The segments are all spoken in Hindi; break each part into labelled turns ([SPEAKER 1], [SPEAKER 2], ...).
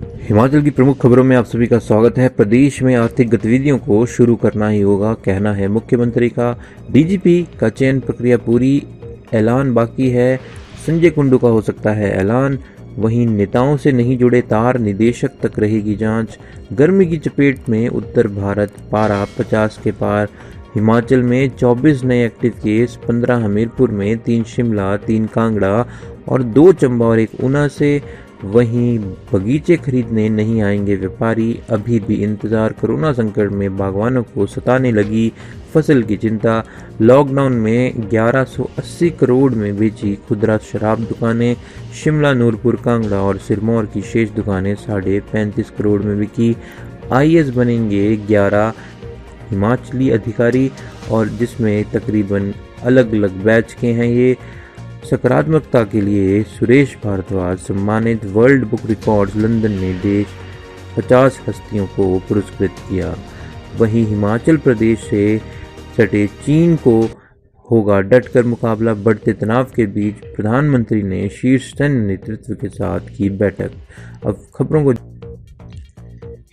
[SPEAKER 1] हिमाचल की प्रमुख खबरों में आप सभी का स्वागत है। प्रदेश में आर्थिक गतिविधियों को शुरू करना ही होगा, कहना है मुख्यमंत्री का। डीजीपी का चयन प्रक्रिया पूरी, ऐलान बाकी है। संजय कुंडू का हो सकता है ऐलान। वहीं नेताओं से नहीं जुड़े तार, निदेशक तक रहेगी जांच। गर्मी की चपेट में उत्तर भारत, पारा 50 के पार। हिमाचल में 24 नए एक्टिव केस, 15 हमीरपुर में, 3 शिमला, 3 कांगड़ा और 2 चंबा और 1 ऊना से। वहीं बगीचे खरीदने नहीं आएंगे व्यापारी, अभी भी इंतजार। कोरोना संकट में बागवानों को सताने लगी फसल की चिंता। लॉकडाउन में 1180 करोड़ में बेची खुदरा शराब दुकानें। शिमला, नूरपुर, कांगड़ा और सिरमौर की शेष दुकानें 35.5 करोड़ में बिकी। आईएएस बनेंगे 11 हिमाचली अधिकारी, और जिसमें तकरीबन अलग अलग बैच के हैं ये। सकारात्मकता के लिए सुरेश भारद्वाज सम्मानित। वर्ल्ड बुक रिकॉर्ड्स लंदन ने देश 50 हस्तियों को पुरस्कृत किया। वहीं हिमाचल प्रदेश से सटे चीन को होगा डटकर मुकाबला। बढ़ते तनाव के बीच प्रधानमंत्री ने शीर्ष सैन्य नेतृत्व के साथ की बैठक। अब खबरों को।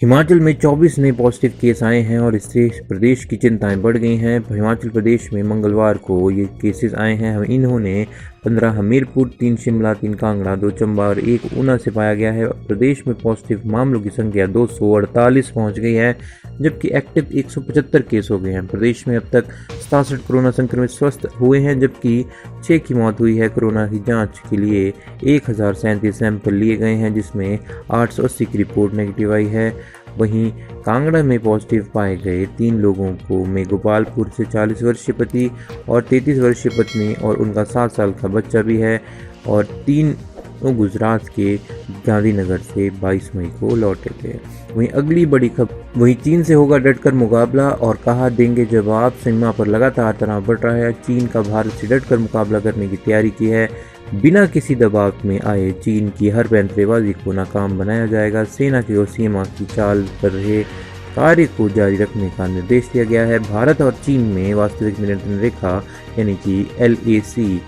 [SPEAKER 1] हिमाचल में 24 नए पॉजिटिव केस आए हैं और इससे प्रदेश की चिंताएं बढ़ गई हैं। हिमाचल प्रदेश में मंगलवार को ये केसेस आए हैं। इन्होंने 15 हमीरपुर, 3 शिमला, 3 कांगड़ा, 2 चंबा और 1 ऊना से पाया गया है। प्रदेश में पॉजिटिव मामलों की संख्या 248 पहुंच गई है, जबकि एक्टिव 175 केस हो गए हैं। प्रदेश में अब तक 67 कोरोना संक्रमित स्वस्थ हुए हैं, जबकि 6 की मौत हुई है। कोरोना की जांच के लिए 1037 सैंपल लिए गए हैं, जिसमें 880 की रिपोर्ट नेगेटिव आई है। वहीं कांगड़ा में पॉजिटिव पाए गए 3 लोगों को में गोपालपुर से 40 वर्षीय पति और 33 वर्षीय पत्नी और उनका 7 साल का बच्चा भी है, और 3 गुजरात के गांधीनगर से 22 मई को लौटे थे। वहीं अगली बड़ी खबर। वहीं चीन से होगा डटकर मुकाबला और कहा देंगे जवाब। सीमा पर लगातार तनाव बढ़ रहा है। चीन का भारत से डटकर मुकाबला करने की तैयारी की है। बिना किसी दबाव में आए चीन की हर पैंतरेबाजी को नाकाम बनाया जाएगा। सेना की ओर सीमा की चाल पर रहे कार्य को जारी रखने का निर्देश दिया गया है। भारत और चीन में वास्तविक नियंत्रण रेखा यानी कि LAC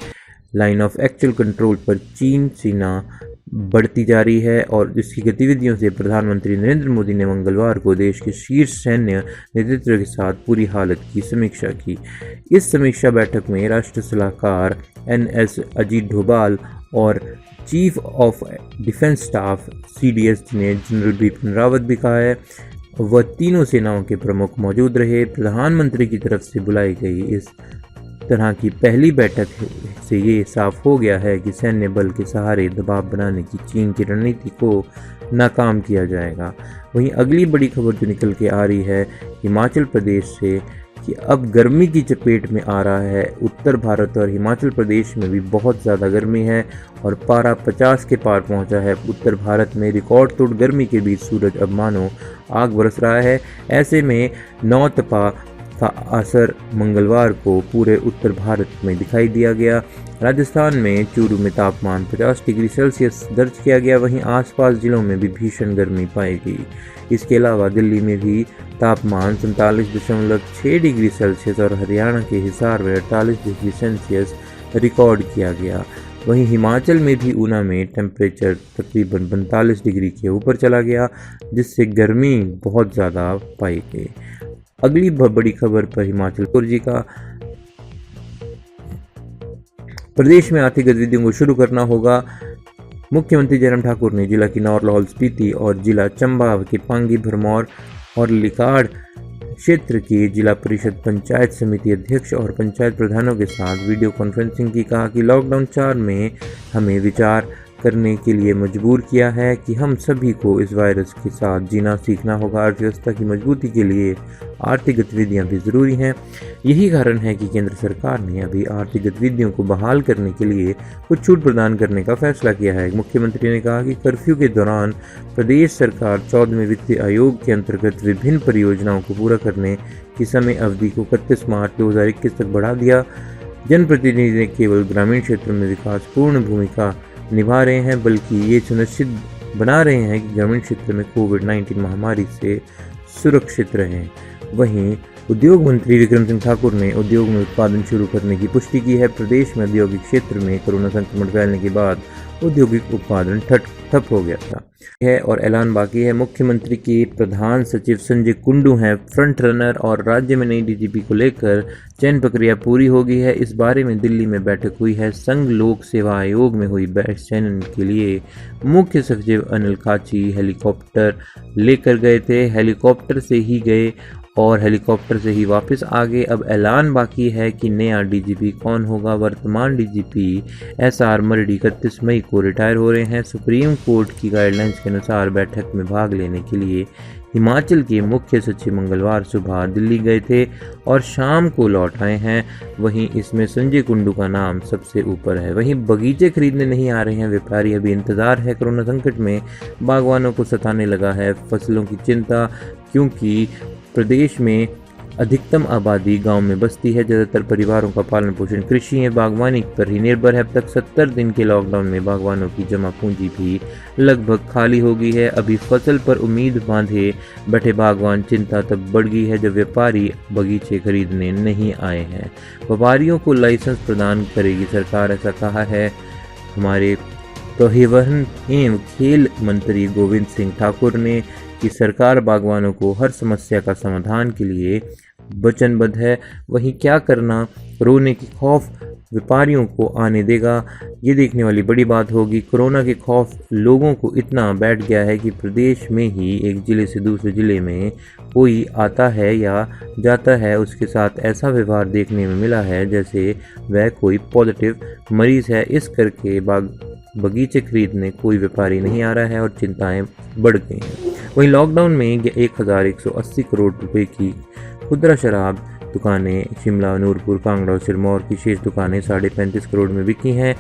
[SPEAKER 1] line of actual control पर चीन सेना बढ़ती जा रही है, और इसकी गतिविधियों से प्रधानमंत्री नरेंद्र मोदी ने मंगलवार को देश के शीर्ष सैन्य नेतृत्व के साथ पूरी हालत की समीक्षा की। इस समीक्षा बैठक में राष्ट्रीय सलाहकार NS अजीत डोभाल और chief of defence staff CDS ने जनरल बिपिन रावत भी कहा है। वह तीनों सेनाओं के प्रमुख मौजूद रहे। प्रधानमंत्री की तरफ से बुलाई गई इस तरह की पहली बैठक से ये साफ हो गया है कि सैन्य बल के सहारे दबाव बनाने की चीन की रणनीति को नाकाम किया जाएगा। वहीं अगली बड़ी खबर जो निकल के आ रही है हिमाचल प्रदेश से, कि अब गर्मी की चपेट में आ रहा है उत्तर भारत, और हिमाचल प्रदेश में भी बहुत ज़्यादा गर्मी है और पारा 50 के पार पहुंचा है। उत्तर भारत में रिकॉर्ड तोड़ गर्मी के बीच सूरज अब मानो आग बरस रहा है। ऐसे में नौतपा का असर मंगलवार को पूरे उत्तर भारत में दिखाई दिया गया। राजस्थान में चूरू में तापमान 50 डिग्री सेल्सियस दर्ज किया गया। वहीं आसपास जिलों में भी भीषण गर्मी पाई गई। इसके अलावा दिल्ली में भी तापमान 47.6 डिग्री सेल्सियस और हरियाणा के हिसार में 48 डिग्री सेल्सियस रिकॉर्ड किया गया। वहीं हिमाचल में भी ऊना में टेम्परेचर तकरीबन 45 डिग्री के ऊपर चला गया, जिससे गर्मी बहुत ज़्यादा पाई गई। अगली बड़ी खबर पर हिमाचल जी का। प्रदेश में आर्थिक गतिविधियों को शुरू करना होगा। मुख्यमंत्री जयराम ठाकुर ने जिला किन्नौर, लाहौल स्पीति और जिला चंबा के पांगी, भरमौर और लिकाड़ क्षेत्र के जिला परिषद पंचायत समिति अध्यक्ष और पंचायत प्रधानों के साथ वीडियो कॉन्फ्रेंसिंग की। कहा कि लॉकडाउन 4 में हमें विचार करने के लिए मजबूर किया है कि हम सभी को इस वायरस के साथ जीना सीखना होगा। अर्थव्यवस्था की मजबूती के लिए आर्थिक गतिविधियां भी ज़रूरी हैं। यही कारण है कि केंद्र सरकार ने अभी आर्थिक गतिविधियों को बहाल करने के लिए कुछ छूट प्रदान करने का फैसला किया है। मुख्यमंत्री ने कहा कि कर्फ्यू के दौरान प्रदेश सरकार 14वें वित्त आयोग के अंतर्गत विभिन्न परियोजनाओं को पूरा करने की समय अवधि को 31 मार्च 2021 तक बढ़ा दिया। जनप्रतिनिधि ने केवल ग्रामीण क्षेत्रों में विकासपूर्ण भूमिका निभा रहे हैं, बल्कि ये सुनिश्चित बना रहे हैं कि ग्रामीण क्षेत्र में कोविड-19 महामारी से सुरक्षित रहें। वहीं उद्योग मंत्री विक्रम सिंह ठाकुर ने उद्योग में उत्पादन शुरू करने की पुष्टि की है। प्रदेश में औद्योगिक क्षेत्र में कोरोना संक्रमण फैलने के बाद औद्योगिक उत्पादन ठप हो गया था है और ऐलान बाकी है। मुख्यमंत्री के प्रधान सचिव संजय कुंडू हैं फ्रंट रनर और राज्य में नई डीजीपी को लेकर चयन प्रक्रिया पूरी हो गई है। इस बारे में दिल्ली में बैठक हुई है। संघ लोक सेवा आयोग में हुई चयन के लिए मुख्य सचिव अनिल काची हेलीकॉप्टर लेकर गए थे। हेलीकॉप्टर से ही गए और हेलीकॉप्टर से ही वापस आ गए। अब ऐलान बाकी है कि नया डीजीपी कौन होगा। वर्तमान डीजीपी एसआर मरडी 31 मई को रिटायर हो रहे हैं। सुप्रीम कोर्ट की गाइडलाइंस के अनुसार बैठक में भाग लेने के लिए हिमाचल के मुख्य सचिव मंगलवार सुबह दिल्ली गए थे और शाम को लौट आए हैं। वहीं इसमें संजय कुंडू का नाम सबसे ऊपर है। वहीं बगीचे खरीदने नहीं आ रहे हैं व्यापारी, अभी इंतजार है। कोरोना संकट में बागवानों को सताने लगा है फसलों की चिंता, क्योंकि प्रदेश में अधिकतम आबादी गांव में बसती है। ज़्यादातर परिवारों का पालन पोषण कृषि या बागवानी पर ही निर्भर है। अब तक 70 दिन के लॉकडाउन में बागवानों की जमा पूंजी भी लगभग खाली हो गई है। अभी फसल पर उम्मीद बांधे बैठे बागवान, चिंता तब बढ़ गई है जब व्यापारी बगीचे खरीदने नहीं आए हैं। व्यापारियों को लाइसेंस प्रदान करेगी सरकार, ऐसा कहा है हमारे परिवहन एवं खेल मंत्री गोविंद सिंह ठाकुर ने कि सरकार बागवानों को हर समस्या का समाधान के लिए वचनबद्ध है। वहीं क्या करना रोने की खौफ व्यापारियों को आने देगा, ये देखने वाली बड़ी बात होगी। कोरोना के खौफ लोगों को इतना बैठ गया है कि प्रदेश में ही एक ज़िले से दूसरे ज़िले में कोई आता है या जाता है, उसके साथ ऐसा व्यवहार देखने में मिला है जैसे वह कोई पॉजिटिव मरीज़ है। इस करके बगीचे खरीदने कोई व्यापारी नहीं आ रहा है और चिंताएं बढ़ गई हैं। वहीं लॉकडाउन में 1180 करोड़ रुपए की खुदरा शराब दुकानें शिमला, नूरपुर, कांगड़ा और सिरमौर की शेष दुकानें 35.5 करोड़ में बिकी हैं।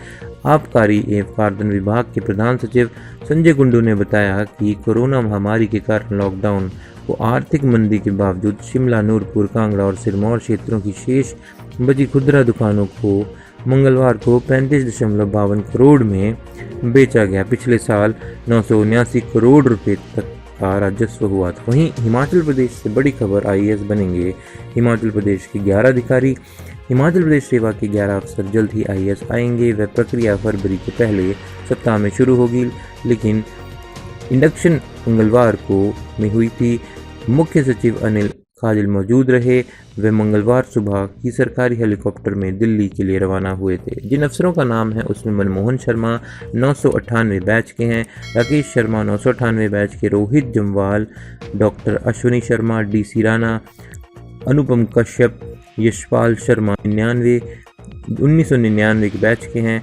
[SPEAKER 1] आबकारी एवं खाद्य विभाग के प्रधान सचिव संजय कुंडू ने बताया कि कोरोना महामारी के कारण लॉकडाउन को आर्थिक मंदी के बावजूद शिमला, नूरपुर, कांगड़ा और सिरमौर क्षेत्रों की शेष बची खुदरा दुकानों को मंगलवार को 35.52 करोड़ में बेचा गया। पिछले साल 979 करोड़ रुपए तक का राजस्व हुआ था। वहीं हिमाचल प्रदेश से बड़ी खबर, आईएएस बनेंगे हिमाचल प्रदेश के 11 अधिकारी। हिमाचल प्रदेश सेवा के 11 अफसर जल्द ही आईएएस आएंगे। वह प्रक्रिया फरवरी के पहले सप्ताह में शुरू होगी, लेकिन इंडक्शन मंगलवार को में हुई थी। मुख्य सचिव अनिल काजल मौजूद रहे। वे मंगलवार सुबह की सरकारी हेलीकॉप्टर में दिल्ली के लिए रवाना हुए थे। जिन अफसरों का नाम है उसमें मनमोहन शर्मा 998 बैच के हैं, राकेश शर्मा 998 बैच के, रोहित जम्वाल, डॉक्टर अश्विनी शर्मा, डीसी राणा, अनुपम कश्यप, यशपाल शर्मा 1999 के बैच के हैं,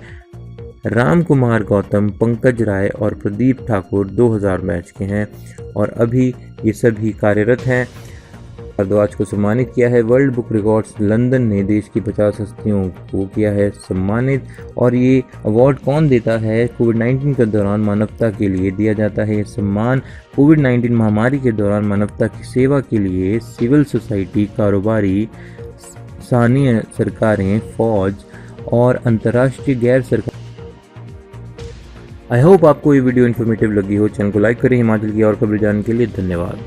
[SPEAKER 1] राम कुमार गौतम, पंकज राय और प्रदीप ठाकुर 2000 बैच के हैं और अभी ये सभी कार्यरत हैं। भारद्वाज को सम्मानित किया है। वर्ल्ड बुक रिकॉर्ड्स लंदन ने देश की 50 हस्तियों को किया है सम्मानित। और ये अवार्ड कौन देता है? कोविड-19 के दौरान मानवता के लिए दिया जाता है। ये सम्मान कोविड-19 महामारी के दौरान मानवता की सेवा के लिए सिविल सोसाइटी, कारोबारी, स्थानीय सरकारें, फौज और अंतर्राष्ट्रीय गैर सरकारी। आई होप आपको ये वीडियो इन्फॉर्मेटिव लगी हो। चैनल को लाइक करें। हिमाचल की और खबरें जानने के लिए धन्यवाद।